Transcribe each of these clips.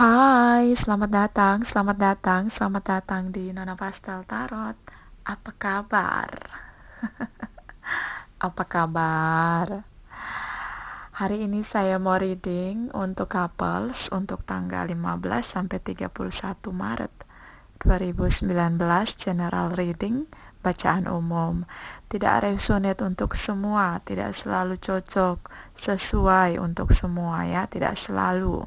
Hai, selamat datang, selamat datang di Nona Pastel Tarot. Apa kabar? Apa kabar? Hari ini saya mau reading untuk couples untuk tanggal 15 sampai 31 Maret 2019, general reading, bacaan umum. Tidak resonate untuk semua, tidak selalu cocok sesuai untuk semua ya, tidak selalu.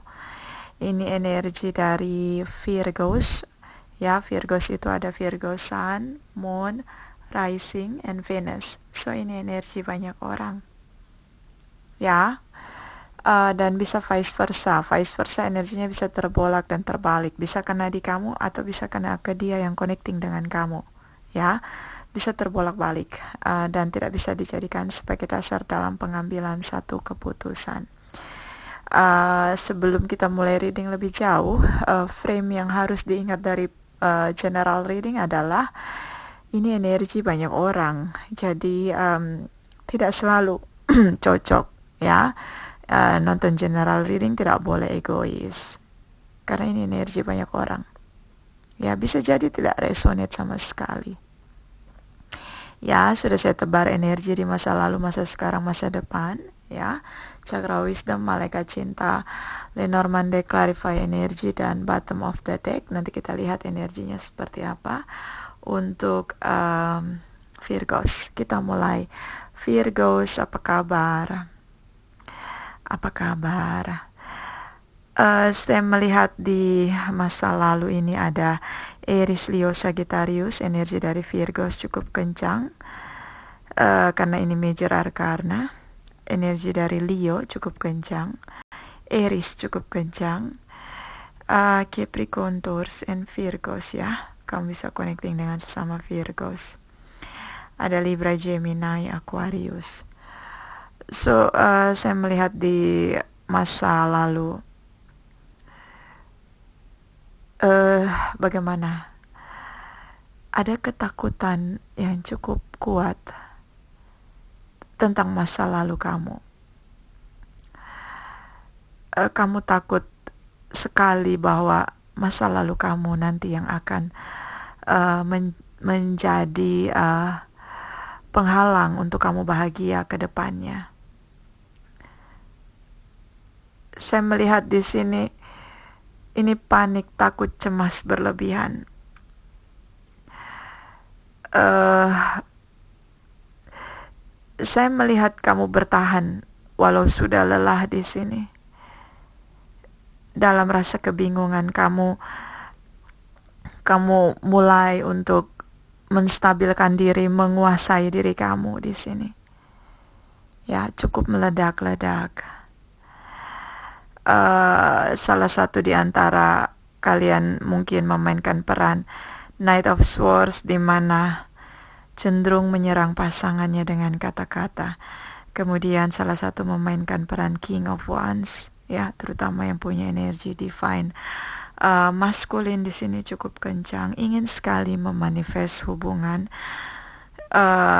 Ini energi dari Virgos. Ya, Virgos itu ada Virgo Sun, Moon, Rising, and Venus. So, ini energi banyak orang. Ya, dan bisa vice versa. Vice versa energinya bisa terbolak dan terbalik. Bisa kena di kamu atau bisa kena ke dia yang connecting dengan kamu. Ya, bisa terbolak-balik dan tidak bisa dijadikan sebagai dasar dalam pengambilan satu keputusan. Sebelum kita mulai reading lebih jauh, frame yang harus diingat dari general reading adalah ini energi banyak orang, jadi tidak selalu cocok ya. Nonton general reading tidak boleh egois, karena ini energi banyak orang. Ya, bisa jadi tidak resonate sama sekali. Ya, sudah saya tebar energi di masa lalu, masa sekarang, masa depan. Ya, Chakra Wisdom, Malaikat Cinta, Lenormand deck, Clarify energi, dan bottom of the deck. Nanti kita lihat energinya seperti apa. Untuk Virgos, kita mulai. Virgos, apa kabar? Apa kabar? Saya melihat di masa lalu ini ada Aries, Leo, Sagittarius. Energi dari Virgos cukup kencang karena ini major arcana. Energi dari Leo cukup kencang, Aries cukup kencang, Capricorn, Taurus, and Virgos ya. Kamu bisa connecting dengan sesama Virgos. Ada Libra, Gemini, Aquarius. So, saya melihat di masa lalu bagaimana ada ketakutan yang cukup kuat tentang masa lalu kamu. Kamu takut sekali bahwa masa lalu kamu nanti yang akan menjadi penghalang untuk kamu bahagia ke depannya. Saya melihat di sini ini panik, takut, cemas berlebihan. Saya melihat kamu bertahan walau sudah lelah di sini. Dalam rasa kebingungan kamu mulai untuk menstabilkan diri, menguasai diri kamu di sini. Ya, cukup meledak-ledak. Salah satu di antara kalian mungkin memainkan peran Knight of Swords, di mana cenderung menyerang pasangannya dengan kata-kata. Kemudian salah satu memainkan peran King of Wands, ya, terutama yang punya energi divine. Maskulin di sini cukup kencang, ingin sekali memanifest hubungan,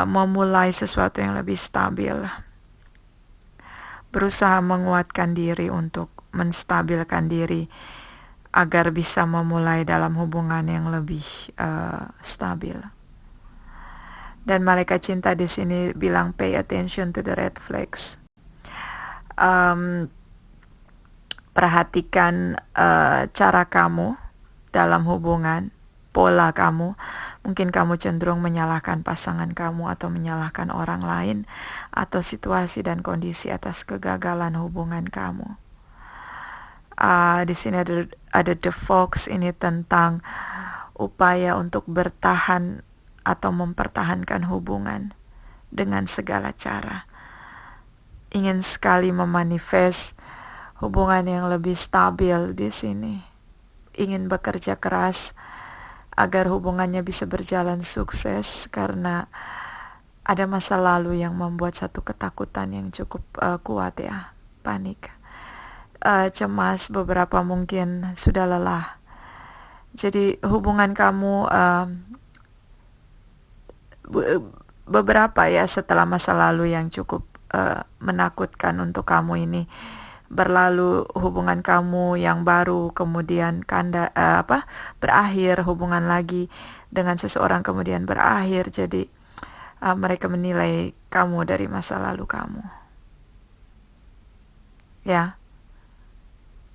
memulai sesuatu yang lebih stabil, berusaha menguatkan diri untuk menstabilkan diri agar bisa memulai dalam hubungan yang lebih stabil. Dan malaikat cinta di sini bilang pay attention to the red flags. Perhatikan cara kamu dalam hubungan, pola kamu. Mungkin kamu cenderung menyalahkan pasangan kamu atau menyalahkan orang lain atau situasi dan kondisi atas kegagalan hubungan kamu. Di sini ada The Fox, ini tentang upaya untuk bertahan atau mempertahankan hubungan dengan segala cara. Ingin sekali memanifest hubungan yang lebih stabil di sini. Ingin bekerja keras agar hubungannya bisa berjalan sukses, karena ada masa lalu yang membuat satu ketakutan yang cukup kuat ya, panik, cemas, beberapa mungkin sudah lelah. Jadi hubungan kamu beberapa ya setelah masa lalu yang cukup menakutkan untuk kamu ini berlalu hubungan kamu yang baru, kemudian berakhir hubungan lagi dengan seseorang, kemudian berakhir. Jadi mereka menilai kamu dari masa lalu kamu. Ya,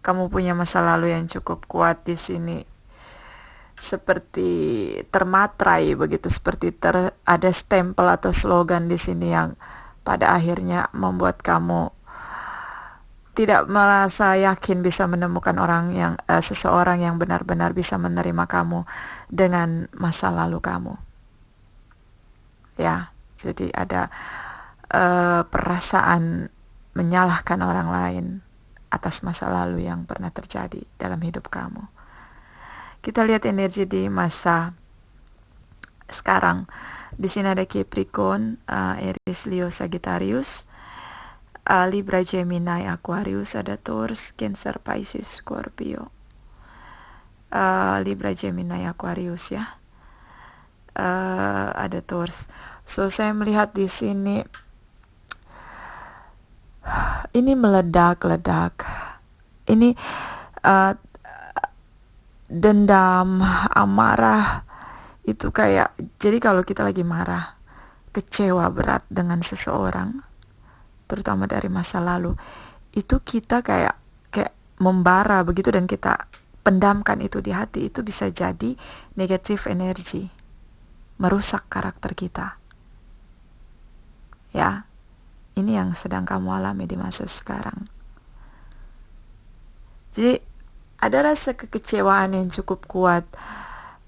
kamu punya masa lalu yang cukup kuat di sini, seperti termatrai begitu, seperti ada stempel atau slogan di sini yang pada akhirnya membuat kamu tidak merasa yakin bisa menemukan seseorang yang benar-benar bisa menerima kamu dengan masa lalu kamu. Ya, jadi ada perasaan menyalahkan orang lain atas masa lalu yang pernah terjadi dalam hidup kamu. Kita lihat energi di masa sekarang. Di sini ada Capricorn, Aries, Leo, Sagittarius, Libra, Gemini, Aquarius, ada Taurus, Cancer, Pisces, Scorpio. Libra, Gemini, Aquarius ya. Ada Taurus. So saya melihat di sini ini meledak-ledak. Ini dendam, amarah itu kayak, jadi kalau kita lagi marah, kecewa berat dengan seseorang, terutama dari masa lalu, itu kita kayak membara begitu dan kita pendamkan itu di hati, itu bisa jadi negatif energi, merusak karakter kita. Ya, ini yang sedang kamu alami di masa sekarang. Jadi ada rasa kekecewaan yang cukup kuat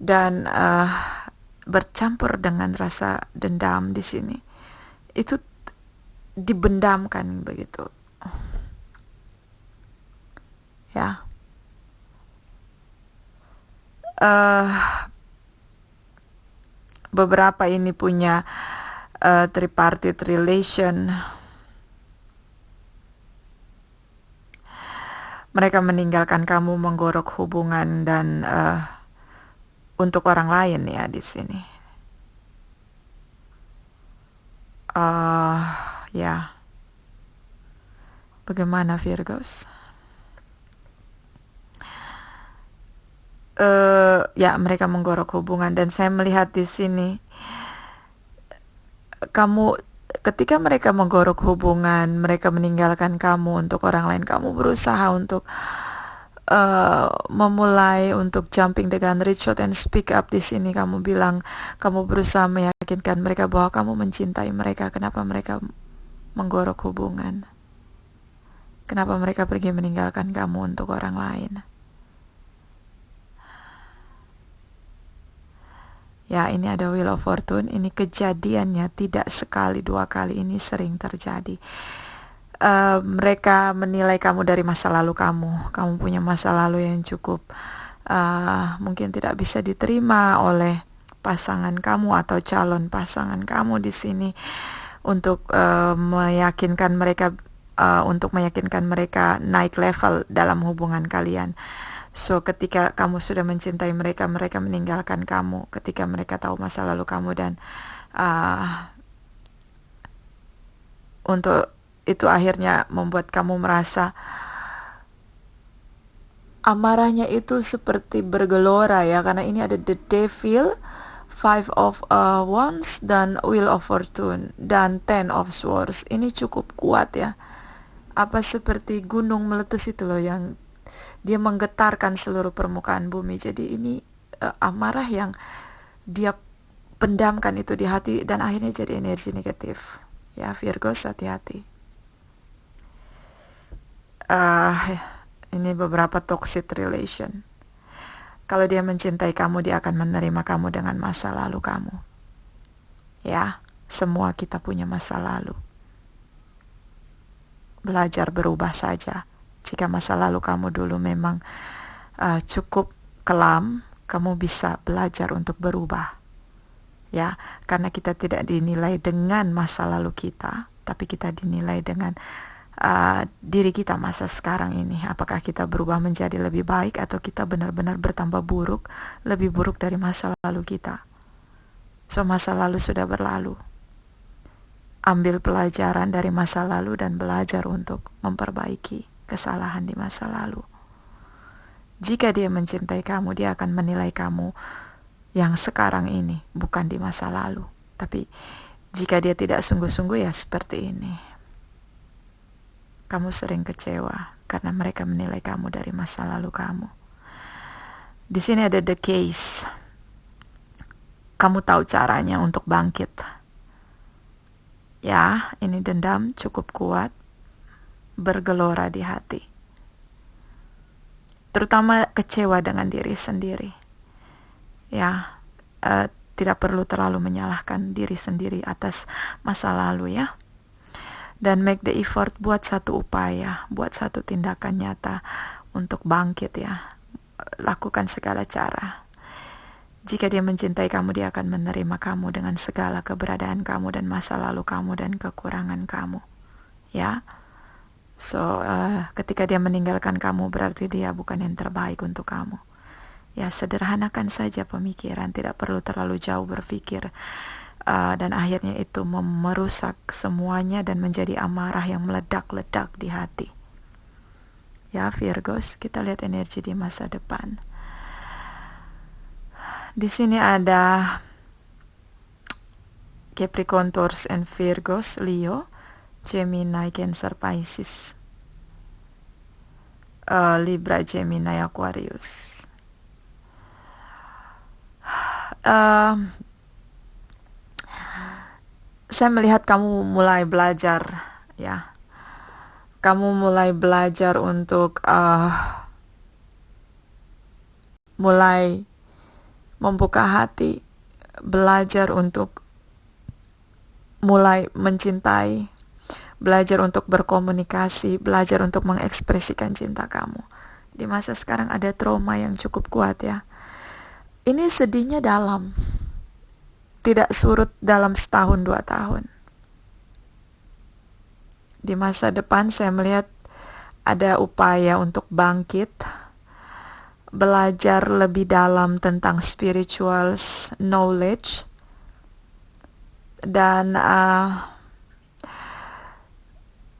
dan bercampur dengan rasa dendam di sini. Itu dibendamkan begitu. Ya. Beberapa ini punya tripartite relation. Mereka meninggalkan kamu, menggorok hubungan dan untuk orang lain ya di sini. Ya. Bagaimana Virgos? Ya, mereka menggorok hubungan dan saya melihat di sini kamu, ketika mereka menggorok hubungan, mereka meninggalkan kamu untuk orang lain, kamu berusaha untuk memulai untuk jumping dengan reach out and speak up. Di sini kamu bilang, kamu berusaha meyakinkan mereka bahwa kamu mencintai mereka. Kenapa mereka menggorok hubungan? Kenapa mereka pergi meninggalkan kamu untuk orang lain? Ya, ini ada Wheel of Fortune. Ini kejadiannya tidak sekali, dua kali. Ini sering terjadi. Mereka menilai kamu dari masa lalu kamu. Kamu punya masa lalu yang cukup mungkin tidak bisa diterima oleh pasangan kamu atau calon pasangan kamu di sini untuk meyakinkan mereka naik level dalam hubungan kalian. So ketika kamu sudah mencintai mereka, mereka meninggalkan kamu ketika mereka tahu masa lalu kamu, dan untuk itu akhirnya membuat kamu merasa amarahnya itu seperti bergelora ya, karena ini ada the Devil, Five of Wands, dan Wheel of Fortune, dan Ten of Swords. Ini cukup kuat ya, apa seperti gunung meletus itu loh, yang dia menggetarkan seluruh permukaan bumi. Jadi ini amarah yang dia pendamkan itu di hati dan akhirnya jadi energi negatif. Ya Virgos, hati-hati. Ini beberapa toxic relation. Kalau dia mencintai kamu, dia akan menerima kamu dengan masa lalu kamu. Ya, semua kita punya masa lalu. Belajar berubah saja. Jika masa lalu kamu dulu memang cukup kelam, kamu bisa belajar untuk berubah. Ya, karena kita tidak dinilai dengan masa lalu kita, tapi kita dinilai dengan diri kita masa sekarang ini. Apakah kita berubah menjadi lebih baik atau kita benar-benar bertambah buruk, lebih buruk dari masa lalu kita. So, masa lalu sudah berlalu. Ambil pelajaran dari masa lalu dan belajar untuk memperbaiki kesalahan di masa lalu. Jika dia mencintai kamu, dia akan menilai kamu yang sekarang ini, bukan di masa lalu. Tapi jika dia tidak sungguh-sungguh, ya seperti ini. Kamu sering kecewa karena mereka menilai kamu dari masa lalu kamu. Di sini ada the case. Kamu tahu caranya untuk bangkit. Ya, ini dendam cukup kuat, bergelora di hati. Terutama kecewa dengan diri sendiri. Ya, tidak perlu terlalu menyalahkan diri sendiri atas masa lalu ya. Dan make the effort, buat satu upaya, buat satu tindakan nyata untuk bangkit ya. Lakukan segala cara. Jika dia mencintai kamu, dia akan menerima kamu dengan segala keberadaan kamu dan masa lalu kamu dan kekurangan kamu. Ya. So, ketika dia meninggalkan kamu, berarti dia bukan yang terbaik untuk kamu. Ya, sederhanakan saja pemikiran, tidak perlu terlalu jauh berpikir. Dan akhirnya itu merusak semuanya dan menjadi amarah yang meledak-ledak di hati. Ya, Virgos, kita lihat energi di masa depan. Di sini ada Capricorn, Taurus, and Virgos, Leo, Gemini, Cancer, Pisces, Libra, Gemini, Aquarius. Saya melihat kamu mulai belajar, ya. Kamu mulai belajar untuk mulai membuka hati, belajar untuk mulai mencintai, belajar untuk berkomunikasi, belajar untuk mengekspresikan cinta kamu. Di masa sekarang ada trauma yang cukup kuat ya. Ini sedihnya dalam, tidak surut dalam setahun 2 tahun. Di masa depan saya melihat ada upaya untuk bangkit, belajar lebih dalam tentang spiritual knowledge, dan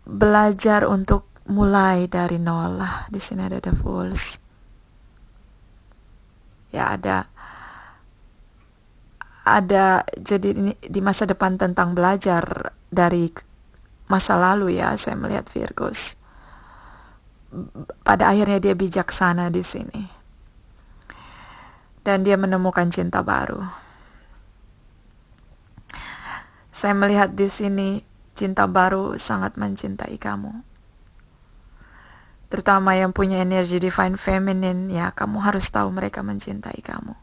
belajar untuk mulai dari nol. Di sini ada the Fools. Ya, ada jadi ini di masa depan tentang belajar dari masa lalu ya. Saya melihat Virgos. Pada akhirnya dia bijaksana di sini. Dan dia menemukan cinta baru. Saya melihat di sini cinta baru sangat mencintai kamu. Terutama yang punya energi divine feminine, ya kamu harus tahu mereka mencintai kamu.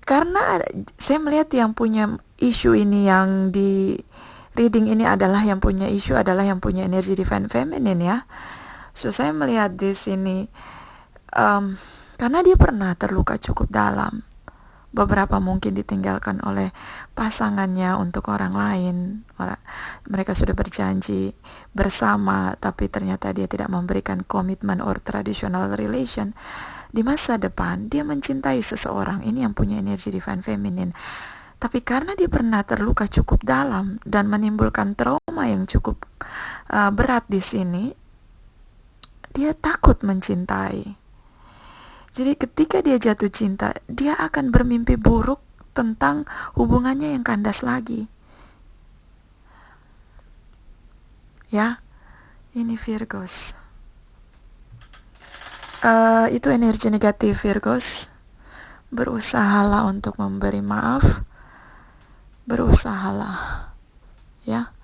Karena saya melihat yang punya isu ini, yang di reading ini adalah yang punya isu adalah yang punya energi divine feminine ya. So saya melihat di sini karena dia pernah terluka cukup dalam. Beberapa mungkin ditinggalkan oleh pasangannya untuk orang lain. Mereka sudah berjanji bersama, tapi ternyata dia tidak memberikan komitmen or traditional relation. Di masa depan, dia mencintai seseorang. Ini yang punya energi divine feminine. Tapi karena dia pernah terluka cukup dalam dan menimbulkan trauma yang cukup berat di sini, dia takut mencintai. Jadi ketika dia jatuh cinta, dia akan bermimpi buruk tentang hubungannya yang kandas lagi. Ya, ini Virgos. Itu energi negatif Virgos. Berusahalah untuk memberi maaf. Berusahalah. Ya.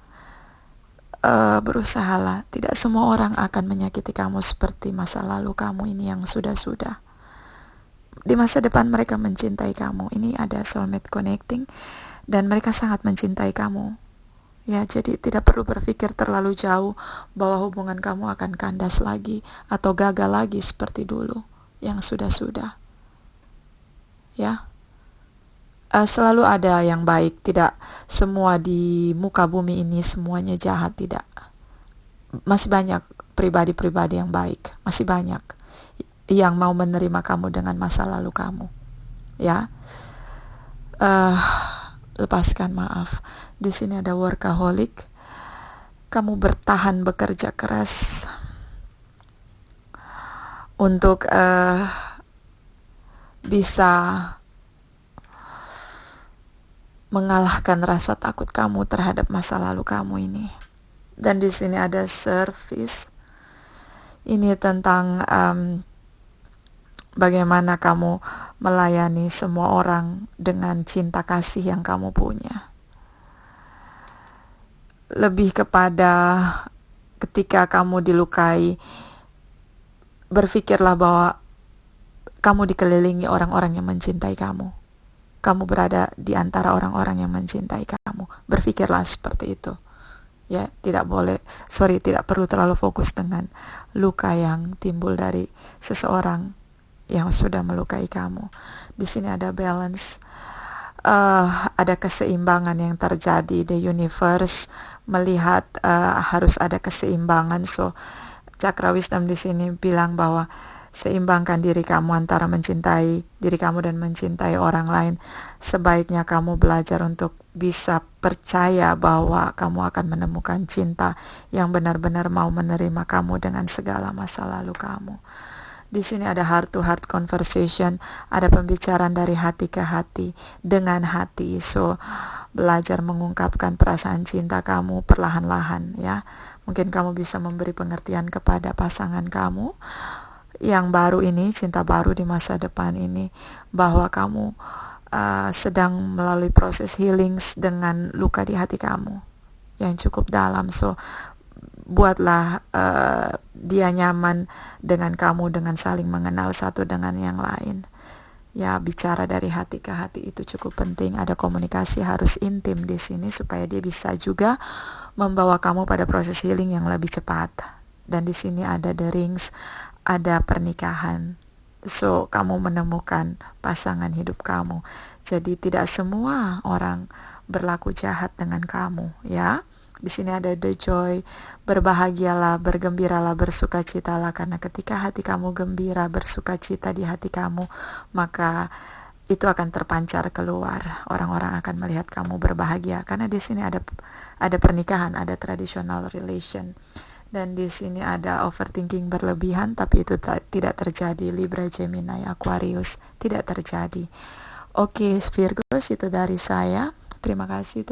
Berusahalah. Tidak semua orang akan menyakiti kamu seperti masa lalu kamu ini yang sudah-sudah. Di masa depan mereka mencintai kamu. Ini ada soulmate connecting dan mereka sangat mencintai kamu. Ya, jadi tidak perlu berpikir terlalu jauh bahwa hubungan kamu akan kandas lagi atau gagal lagi seperti dulu yang sudah-sudah. Ya. Selalu ada yang baik. Tidak semua di muka bumi ini semuanya jahat, tidak. Masih banyak pribadi-pribadi yang baik. Masih banyak yang mau menerima kamu dengan masa lalu kamu. Ya. lepaskan maaf. Di sini ada workaholic. Kamu bertahan bekerja keras untuk bisa mengalahkan rasa takut kamu terhadap masa lalu kamu ini. Dan di sini ada service. Ini tentang bagaimana kamu melayani semua orang dengan cinta kasih yang kamu punya. Lebih kepada ketika kamu dilukai, berpikirlah bahwa kamu dikelilingi orang-orang yang mencintai kamu. Kamu berada di antara orang-orang yang mencintai kamu. Berpikirlah seperti itu. Ya, tidak perlu terlalu fokus dengan luka yang timbul dari seseorang yang sudah melukai kamu. Di sini ada balance, ada keseimbangan yang terjadi. The universe melihat harus ada keseimbangan. So, Cakra Wisdom di sini bilang bahwa seimbangkan diri kamu antara mencintai diri kamu dan mencintai orang lain. Sebaiknya kamu belajar untuk bisa percaya bahwa kamu akan menemukan cinta yang benar-benar mau menerima kamu dengan segala masa lalu kamu. Di sini ada heart to heart conversation, ada pembicaraan dari hati ke hati dengan hati. So, belajar mengungkapkan perasaan cinta kamu perlahan-lahan ya. Mungkin kamu bisa memberi pengertian kepada pasangan kamu yang baru ini, cinta baru di masa depan ini, bahwa kamu sedang melalui proses healing dengan luka di hati kamu yang cukup dalam. So, buatlah dia nyaman dengan kamu dengan saling mengenal satu dengan yang lain. Ya, bicara dari hati ke hati itu cukup penting. Ada komunikasi harus intim di sini supaya dia bisa juga membawa kamu pada proses healing yang lebih cepat. Dan di sini ada the rings, ada pernikahan. So, kamu menemukan pasangan hidup kamu. Jadi tidak semua orang berlaku jahat dengan kamu, ya. Di sini ada the joy, berbahagialah, bergembiralah, bersukacitalah, karena ketika hati kamu gembira, bersukacita di hati kamu, maka itu akan terpancar keluar. Orang-orang akan melihat kamu berbahagia, karena di sini ada pernikahan, ada traditional relation. Dan di sini ada overthinking berlebihan, tapi itu tidak terjadi. Libra, Gemini, Aquarius, tidak terjadi. Oke, Virgos, itu dari saya. Terima kasih.